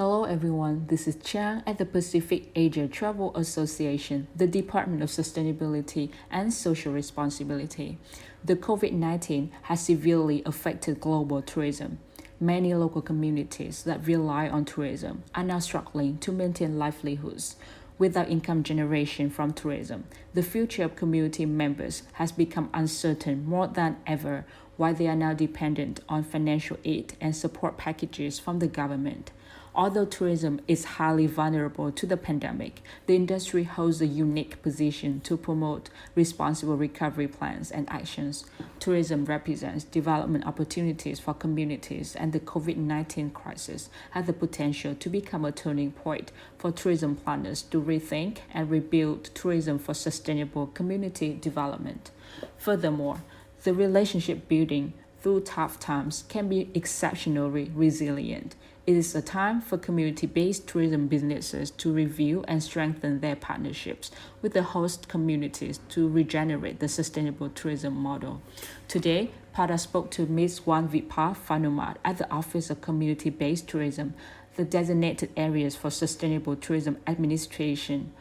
Hello everyone, this is Chiang at the Pacific Asia Travel Association, the Department of Sustainability and Social Responsibility. The COVID-19 has severely affected global tourism. Many local communities that rely on tourism are now struggling to maintain livelihoods. Without income generation from tourism, the future of community members has become uncertain more than ever, while they are now dependent on financial aid and support packages from the government. Although tourism is highly vulnerable to the pandemic, the industry holds a unique position to promote responsible recovery plans and actions. Tourism represents development opportunities for communities, and the COVID-19 crisis has the potential to become a turning point for tourism planners to rethink and rebuild tourism for sustainable community development. Furthermore, the relationship building through tough times can be exceptionally resilient. It is a time for community-based tourism businesses to review and strengthen their partnerships with the host communities to regenerate the sustainable tourism model. Today, Pada spoke to Ms. Wanvipa Phanumat at the Office of Community-Based Tourism, the designated areas for Sustainable Tourism Administration,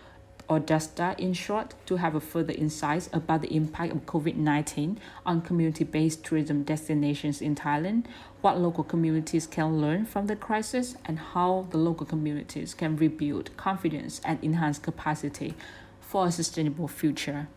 or DUSTA in short, to have a further insights about the impact of COVID-19 on community-based tourism destinations in Thailand, what local communities can learn from the crisis, and how the local communities can rebuild confidence and enhance capacity for a sustainable future.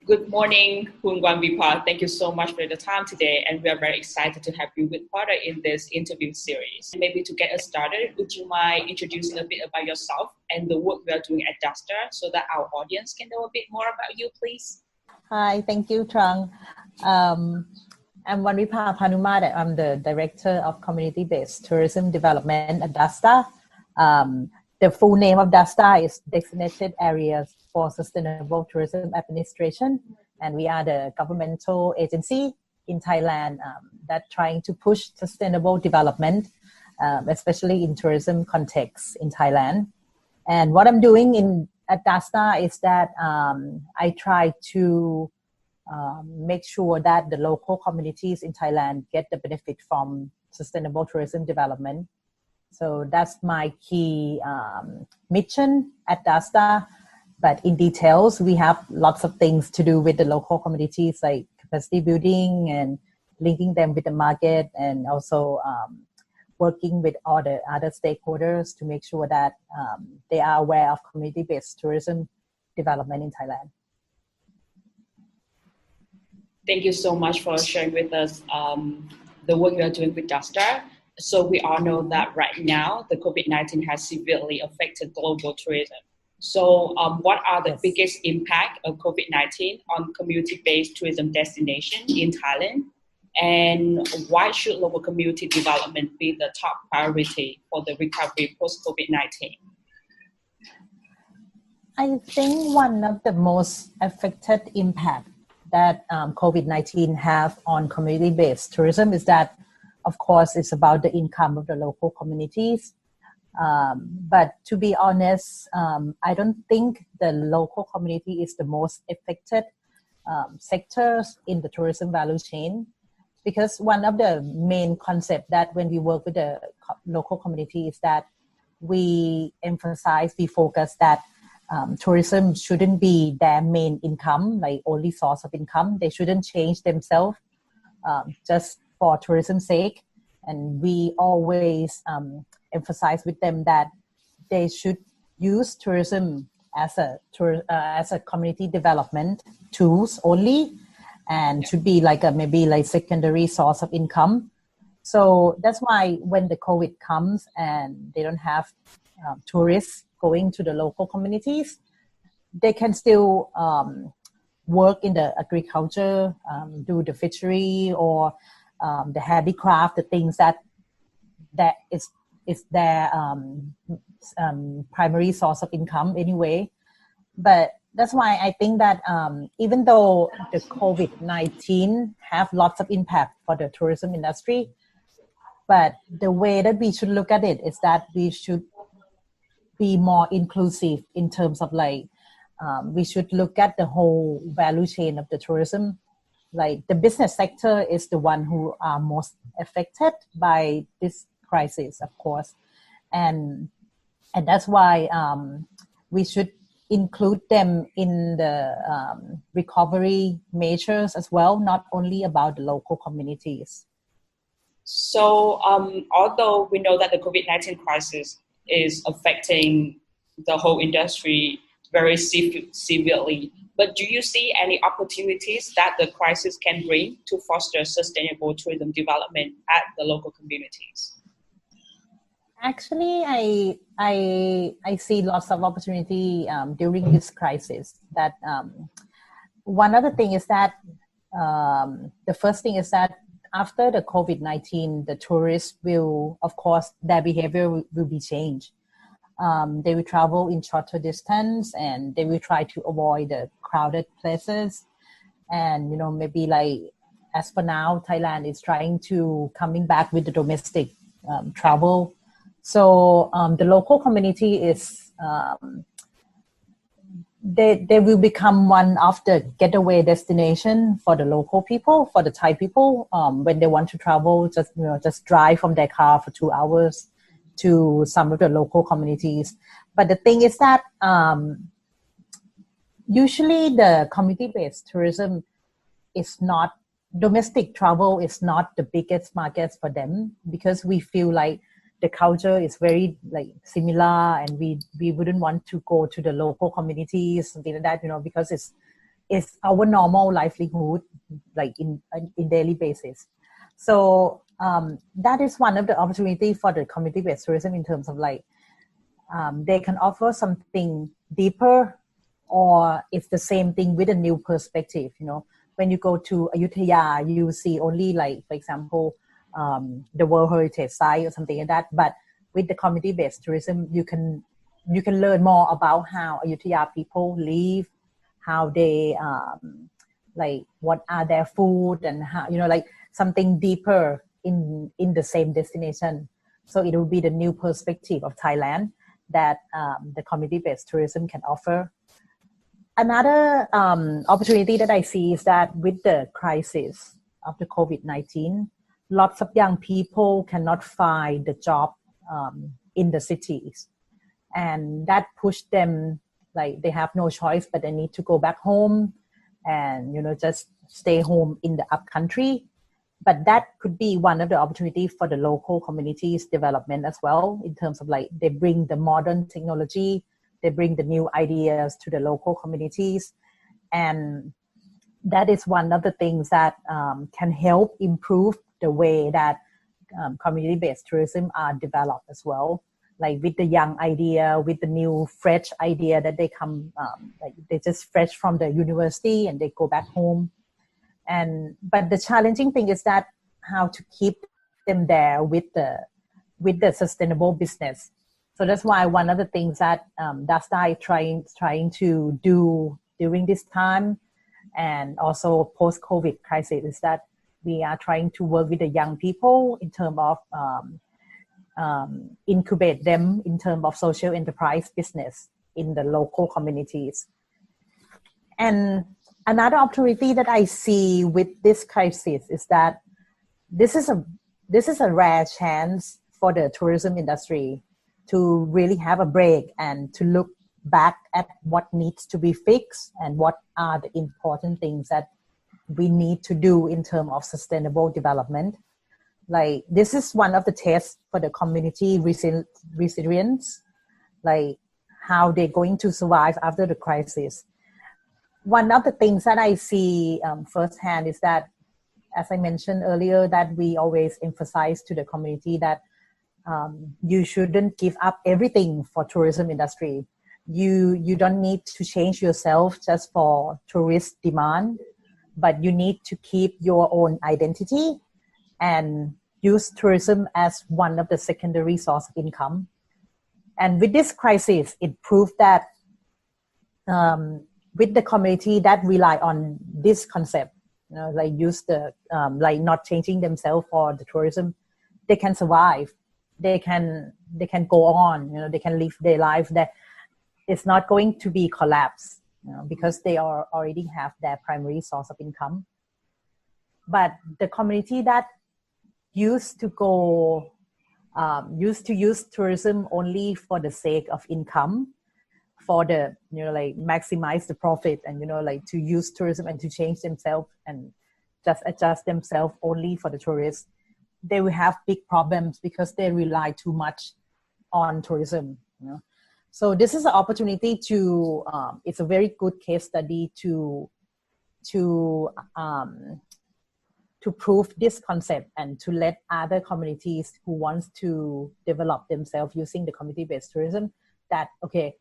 Good morning, Khun Wanvipa. Thank you so much for the time today, and we are very excited to have you with Pada in this interview series. Maybe to get us started, would you mind introducing a bit about yourself and the work we are doing at DUSTA so that our audience can know a bit more about you, please? Hi, thank you, Trang. I'm Wanvipa Phanumat. I'm the Director of Community-Based Tourism Development at DUSTA. The full name of DUSTA is Designated Areas for Sustainable Tourism Administration, and we are the governmental agency in Thailand that trying to push sustainable development, especially in tourism context in Thailand. And what I'm doing at DUSTA is that I try to make sure that the local communities in Thailand get the benefit from sustainable tourism development. So that's my key mission at DUSTA. But in details, we have lots of things to do with the local communities, like capacity building and linking them with the market, and also working with all the other stakeholders to make sure that they are aware of community-based tourism development in Thailand. Thank you so much for sharing with us the work you are doing with DUSTA. So we all know that right now, the COVID-19 has severely affected global tourism. So what are the biggest impact of COVID-19 on community-based tourism destination in Thailand? And why should local community development be the top priority for the recovery post-COVID-19? I think one of the most affected impact that COVID-19 have on community-based tourism is that, of course, it's about the income of the local communities. But to be honest, I don't think the local community is the most affected sectors in the tourism value chain, because one of the main concepts that when we work with the local community is that we focus that tourism shouldn't be their main income, like only source of income. They shouldn't change themselves just for tourism's sake. And we always emphasize with them that they should use tourism as a community development tools only, and should be like maybe secondary source of income. So that's why when the COVID comes and they don't have tourists going to the local communities, they can still work in the agriculture, do the fishery, or the handicraft, the things that is their primary source of income anyway. But that's why I think that even though the COVID-19 have lots of impact for the tourism industry, but the way that we should look at it is that we should be more inclusive in terms of we should look at the whole value chain of the tourism. Like the business sector is the one who are most affected by this crisis, of course, and that's why we should include them in the recovery measures as well, not only about the local communities. So, although we know that the COVID-19 crisis is affecting the whole industry very severely, but do you see any opportunities that the crisis can bring to foster sustainable tourism development at the local communities? Actually, I see lots of opportunity during this crisis. That one other thing is that the first thing is that after the COVID-19, the tourists will, of course, their behavior will be changed. They will travel in shorter distance, and they will try to avoid the crowded places. And maybe like as for now, Thailand is trying to coming back with the domestic travel. So the local community is they will become one of the getaway destination for the local people, for the Thai people. When they want to travel, just drive from their car for 2 hours to some of the local communities. But the thing is that usually the community-based tourism is not, domestic travel is not the biggest markets for them, because we feel like the culture is very like similar, and we wouldn't want to go to the local communities, something like that, because it's our normal livelihood, like in daily basis. So that is one of the opportunity for the community-based tourism, in terms of like they can offer something deeper, or it's the same thing with a new perspective. When you go to Ayutthaya, you see only like, for example, the World Heritage Site or something like that. But with the community-based tourism, you can learn more about how Ayutthaya people live, how they like what are their food, and how like something deeper in the same destination. So it will be the new perspective of Thailand that the community-based tourism can offer. Another opportunity that I see is that with the crisis of the COVID-19, lots of young people cannot find the job in the cities, and that pushed them, like they have no choice, but they need to go back home and just stay home in the upcountry. But that could be one of the opportunities for the local communities development as well, in terms of like they bring the modern technology, they bring the new ideas to the local communities, and that is one of the things that can help improve the way that community-based tourism are developed as well. Like with the young idea, with the new fresh idea that they come, like they just fresh from the university and they go back home. But the challenging thing is that how to keep them there with the sustainable business. So that's why one of the things that DASDA is trying to do during this time, and also post-COVID crisis, is that we are trying to work with the young people in terms of incubate them in terms of social enterprise business in the local communities. And another opportunity that I see with this crisis is that this is a rare chance for the tourism industry to really have a break and to look back at what needs to be fixed and what are the important things that we need to do in terms of sustainable development. Like this is one of the tests for the community resilience, like how they're going to survive after the crisis. One of the things that I see firsthand is that, as I mentioned earlier, that we always emphasize to the community that you shouldn't give up everything for tourism industry. You don't need to change yourself just for tourist demand, but you need to keep your own identity and use tourism as one of the secondary source of income. And with this crisis, it proved that with the community that rely on this concept, like use the like not changing themselves for the tourism, they can survive. They can go on. They can live their life. That it's not going to be collapse, because they already have their primary source of income. But the community that used to go used to use tourism only for the sake of income, for the like maximize the profit, and like to use tourism and to change themselves and just adjust themselves only for the tourists, they will have big problems because they rely too much on tourism. So this is an opportunity to it's a very good case study to prove this concept and to let other communities who wants to develop themselves using the community-based tourism that, okay,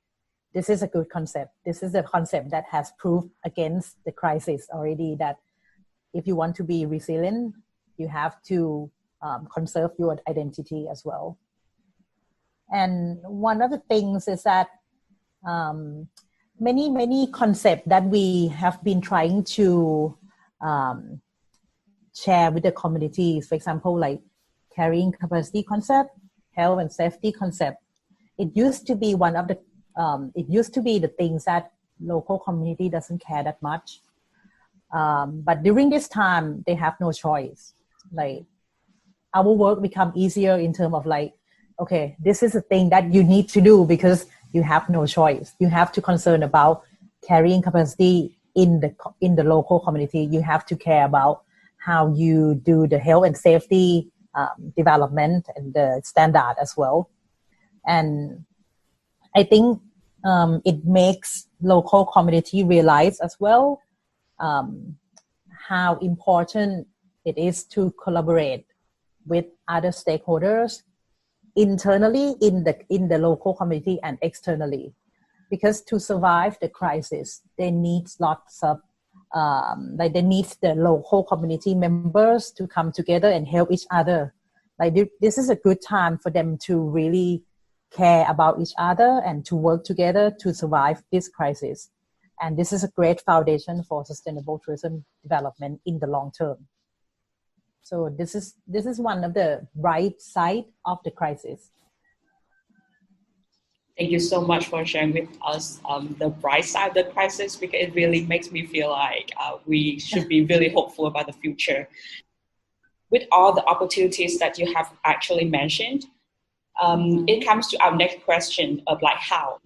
this is a good concept. This is a concept that has proved against the crisis already, that if you want to be resilient, you have to conserve your identity as well. And one of the things is that many concepts that we have been trying to share with the communities, for example, like carrying capacity concept, health and safety concept. It used to be one of the the things that local community doesn't care that much. But during this time, they have no choice. Like our work become easier in terms of like, okay, this is a thing that you need to do because you have no choice. You have to concern about carrying capacity in the local community. You have to care about how you do the health and safety development and the standard as well. And I think it makes local community realize as well how important it is to collaborate with other stakeholders internally in the local community and externally, because to survive the crisis, they need lots of they need the local community members to come together and help each other. Like this is a good time for them to really care about each other and to work together to survive this crisis. And this is a great foundation for sustainable tourism development in the long term. So this is one of the bright side of the crisis. Thank you so much for sharing with us the bright side of the crisis, because it really makes me feel like we should be really hopeful about the future. With all the opportunities that you have actually mentioned, it comes to our next question of like how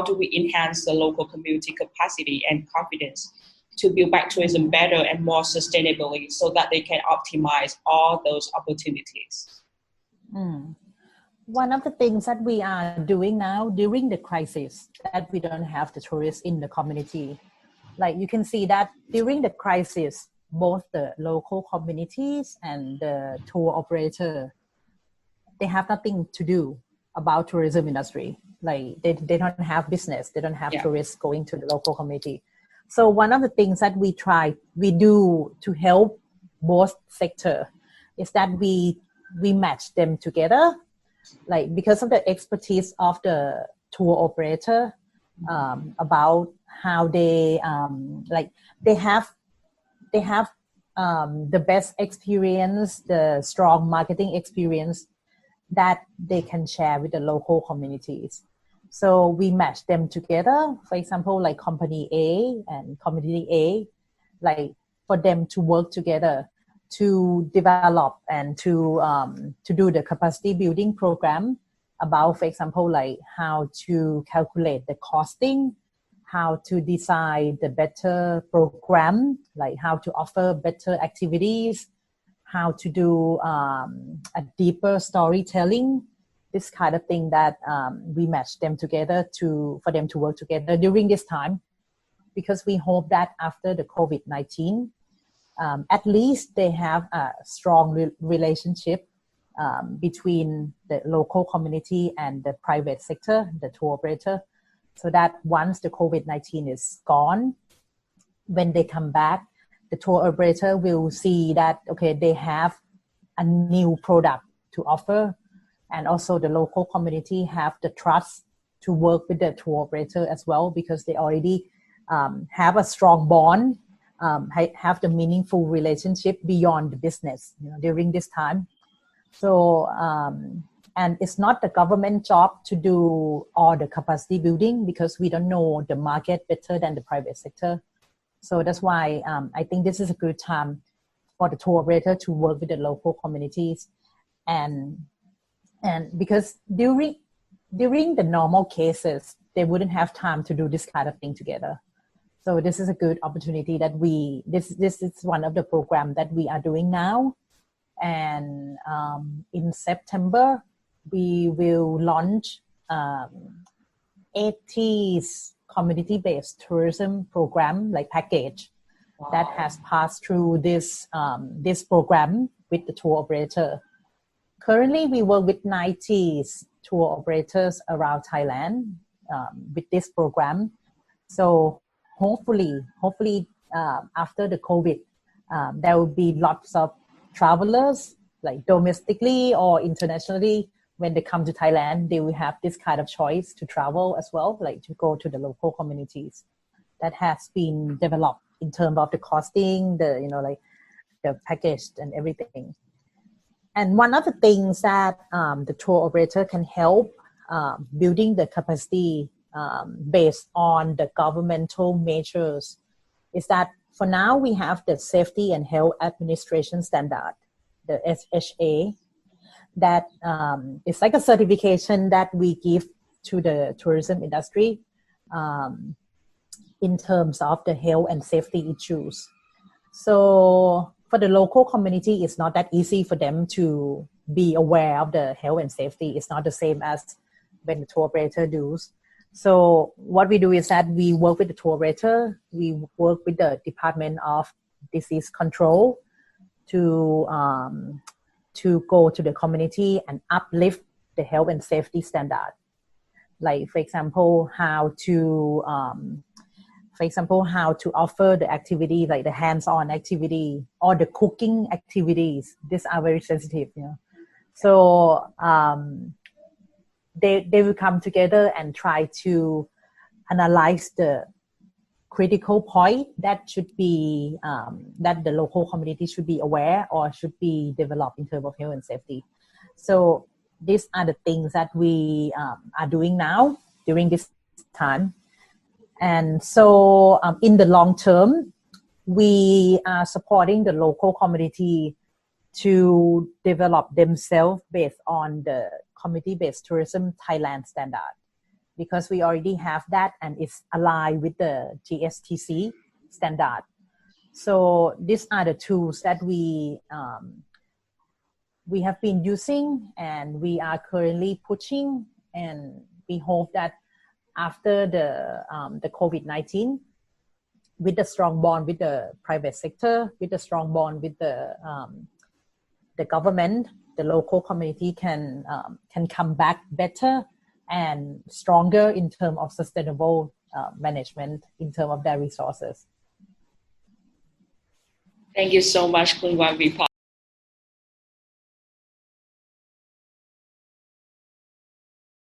do we enhance the local community capacity and confidence to build back tourism better and more sustainably so that they can optimize all those opportunities? One of the things that we are doing now during the crisis, that we don't have the tourists in the community. Like you can see that during the crisis, both the local communities and the tour operator, they have nothing to do about tourism industry. Like they don't have business. They don't have tourists going to the local community. So one of the things that we do to help both sector is that we match them together. Like because of the expertise of the tour operator about how they they have the best experience, the strong marketing experience that they can share with the local communities. So we match them together. For example, like company A and community A, like for them to work together to develop and to do the capacity building program about, for example, like how to calculate the costing, how to design the better program, like how to offer better activities, how to do a deeper storytelling, this kind of thing that we match them together for them to work together during this time, because we hope that after the COVID-19, at least they have a strong relationship between the local community and the private sector, the tour operator, so that once the COVID-19 is gone, when they come back, the tour operator will see that, okay, they have a new product to offer, and also the local community have the trust to work with the tour operator as well, because they already have a strong bond, have the meaningful relationship beyond the business during this time. So and it's not the government job to do all the capacity building, because we don't know the market better than the private sector. So that's why I think this is a good time for the tour operator to work with the local communities, and because during the normal cases, they wouldn't have time to do this kind of thing together. So this is a good opportunity that this is one of the programs that we are doing now. And in September, we will launch 80s community-based tourism program, like package, that has passed through this program with the tour operator. Currently, we work with 90s tour operators around Thailand with this program. So hopefully, after the COVID, there will be lots of travelers, like domestically or internationally. When they come to Thailand, they will have this kind of choice to travel as well, like to go to the local communities. That has been developed in terms of the costing, the package and everything. And one of the things that the tour operator can help building the capacity based on the governmental measures is that for now we have the Safety and Health Administration Standard, the SHA, that is like a certification that we give to the tourism industry in terms of the health and safety issues. So for the local community, it's not that easy for them to be aware of the health and safety. It's not the same as when the tour operator does. So what we do is that we work with the tour operator, we work with the Department of Disease Control to go to the community and uplift the health and safety standard. Like, for example, how to offer the activity, like the hands-on activity or the cooking activities. These are very sensitive, So they will come together and try to analyze the critical point that should be that the local community should be aware or should be developed in terms of health and safety. So these are the things that we are doing now during this time. And so in the long term, we are supporting the local community to develop themselves based on the community-based tourism Thailand standard, because we already have that and it's aligned with the GSTC standard. So these are the tools that we have been using and we are currently pushing, and we hope that after the COVID-19, with the strong bond with the private sector, with the strong bond with the government, the local community can come back better and stronger in terms of sustainable management in terms of their resources. Thank you so much, Khun Wavipon.